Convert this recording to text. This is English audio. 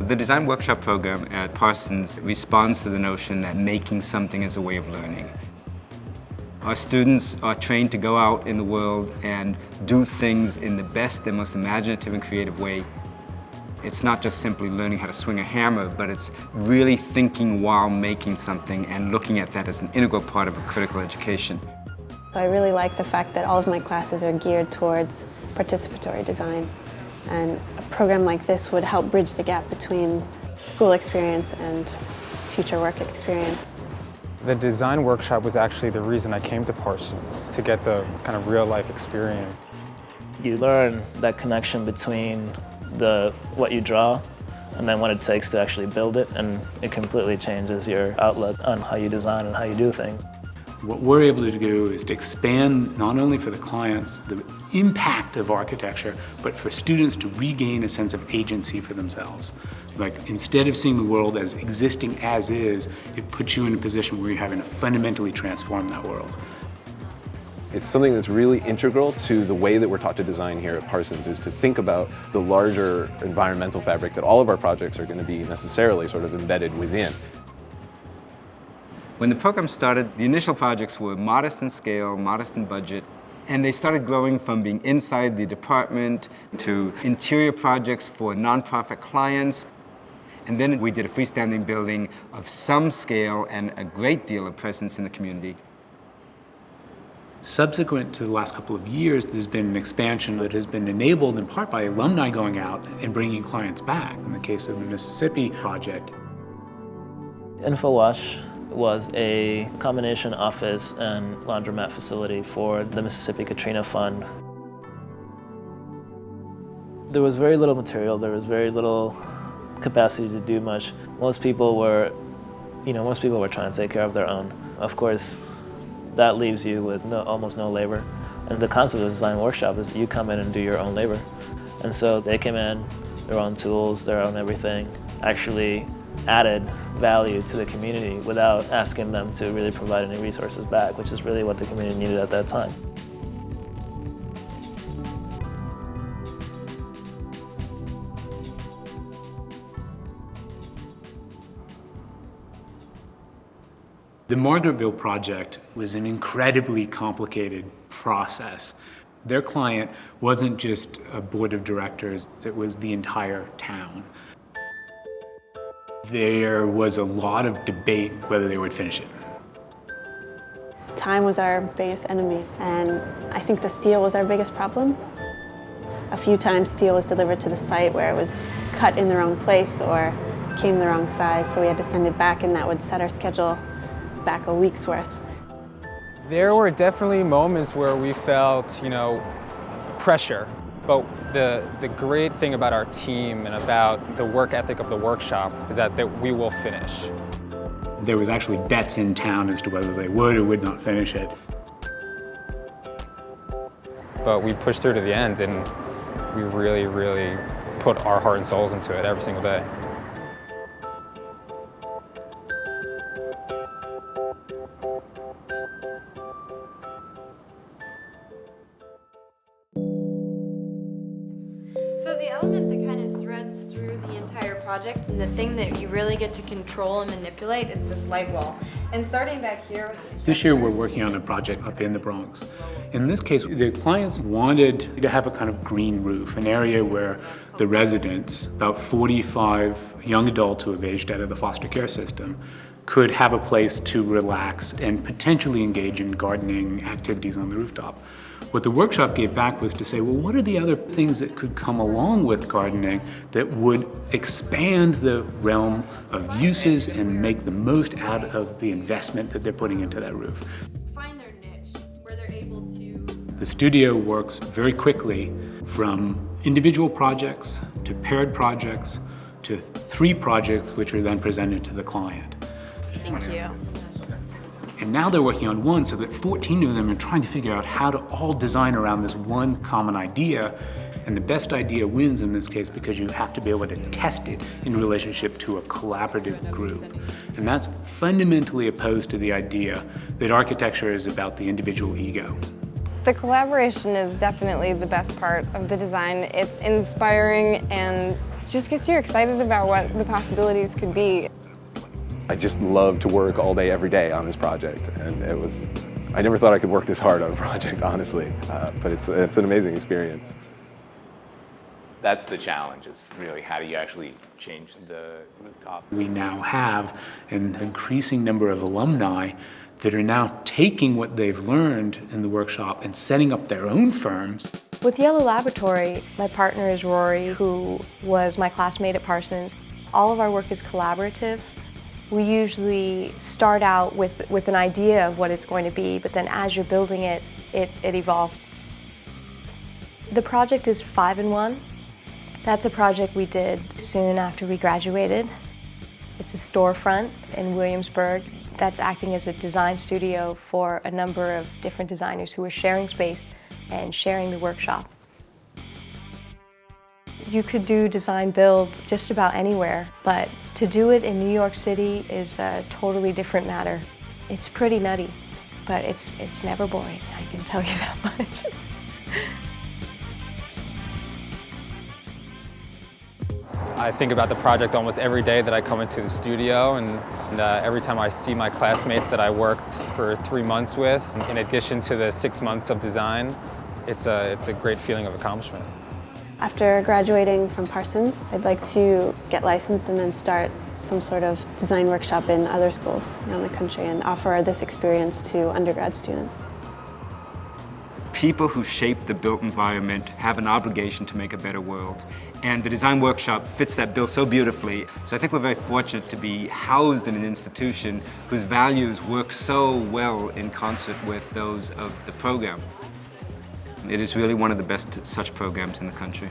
The design workshop program at Parsons responds to the notion that making something is a way of learning. Our students are trained to go out in the world and do things in the best and most imaginative and creative way. It's not just simply learning how to swing a hammer, but it's really thinking while making something and looking at that as an integral part of a critical education. So I really like the fact that all of my classes are geared towards participatory design. And a program like this would help bridge the gap between school experience and future work experience. The design workshop was actually the reason I came to Parsons, to get the kind of real-life experience. You learn that connection between what you draw and then what it takes to actually build it, and it completely changes your outlook on how you design and how you do things. What we're able to do is to expand not only for the clients the impact of architecture, but for students to regain a sense of agency for themselves. Like, instead of seeing the world as existing as is, it puts you in a position where you're having to fundamentally transform that world. It's something that's really integral to the way that we're taught to design here at Parsons, is to think about the larger environmental fabric that all of our projects are going to be necessarily sort of embedded within. When the program started, the initial projects were modest in scale, modest in budget, and they started growing from being inside the department to interior projects for nonprofit clients. And then we did a freestanding building of some scale and a great deal of presence in the community. Subsequent to the last couple of years, there's been an expansion that has been enabled in part by alumni going out and bringing clients back, in the case of the Mississippi project. InfoWash was a combination office and laundromat facility for the Mississippi Katrina Fund. There was very little material, there was very little capacity to do much. Most people were trying to take care of their own. Of course, that leaves you with almost no labor. And the concept of design workshop is you come in and do your own labor. And so they came in, their own tools, their own everything, actually added value to the community without asking them to really provide any resources back, which is really what the community needed at that time. The Margaretville project was an incredibly complicated process. Their client wasn't just a board of directors, it was the entire town. There was a lot of debate whether they would finish it. Time was our biggest enemy, and I think the steel was our biggest problem. A few times steel was delivered to the site where it was cut in the wrong place or came the wrong size, so we had to send it back, and that would set our schedule back a week's worth. There were definitely moments where we felt, pressure. But the great thing about our team and about the work ethic of the workshop is that we will finish. There was actually bets in town as to whether they would or would not finish it. But we pushed through to the end, and we really, really put our heart and souls into it every single day. So the element that kind of threads through the entire project and the thing that you really get to control and manipulate is this light wall. And starting back here with the This year we're working on a project up in the Bronx. In this case, the clients wanted to have a kind of green roof, an area where the residents, about 45 young adults who have aged out of the foster care system, could have a place to relax and potentially engage in gardening activities on the rooftop. What the workshop gave back was to say, well, what are the other things that could come along with gardening that would expand the realm of uses and make the most out of the investment that they're putting into that roof? find their niche where they're able to. The studio works very quickly from individual projects to paired projects to 3 projects which are then presented to the client. Thank you. And now they're working on one so that 14 of them are trying to figure out how to all design around this one common idea. And the best idea wins in this case because you have to be able to test it in relationship to a collaborative group. And that's fundamentally opposed to the idea that architecture is about the individual ego. The collaboration is definitely the best part of the design. It's inspiring and it just gets you excited about what the possibilities could be. I just love to work all day, every day on this project, and I never thought I could work this hard on a project, honestly, but it's an amazing experience. That's the challenge, is really how do you actually change the rooftop? We now have an increasing number of alumni that are now taking what they've learned in the workshop and setting up their own firms. With Yellow Laboratory, my partner is Rory, who was my classmate at Parsons. All of our work is collaborative. We usually start out with an idea of what it's going to be, but then as you're building it, it evolves. The project is 5-in-1. That's a project we did soon after we graduated. It's a storefront in Williamsburg that's acting as a design studio for a number of different designers who are sharing space and sharing the workshop. You could do design build just about anywhere, but to do it in New York City is a totally different matter. It's pretty nutty, but it's never boring, I can tell you that much. I think about the project almost every day that I come into the studio, and every time I see my classmates that I worked for 3 months with, in addition to the 6 months of design, it's a great feeling of accomplishment. After graduating from Parsons, I'd like to get licensed and then start some sort of design workshop in other schools around the country and offer this experience to undergrad students. People who shape the built environment have an obligation to make a better world. And the design workshop fits that bill so beautifully. So I think we're very fortunate to be housed in an institution whose values work so well in concert with those of the program. It is really one of the best such programs in the country.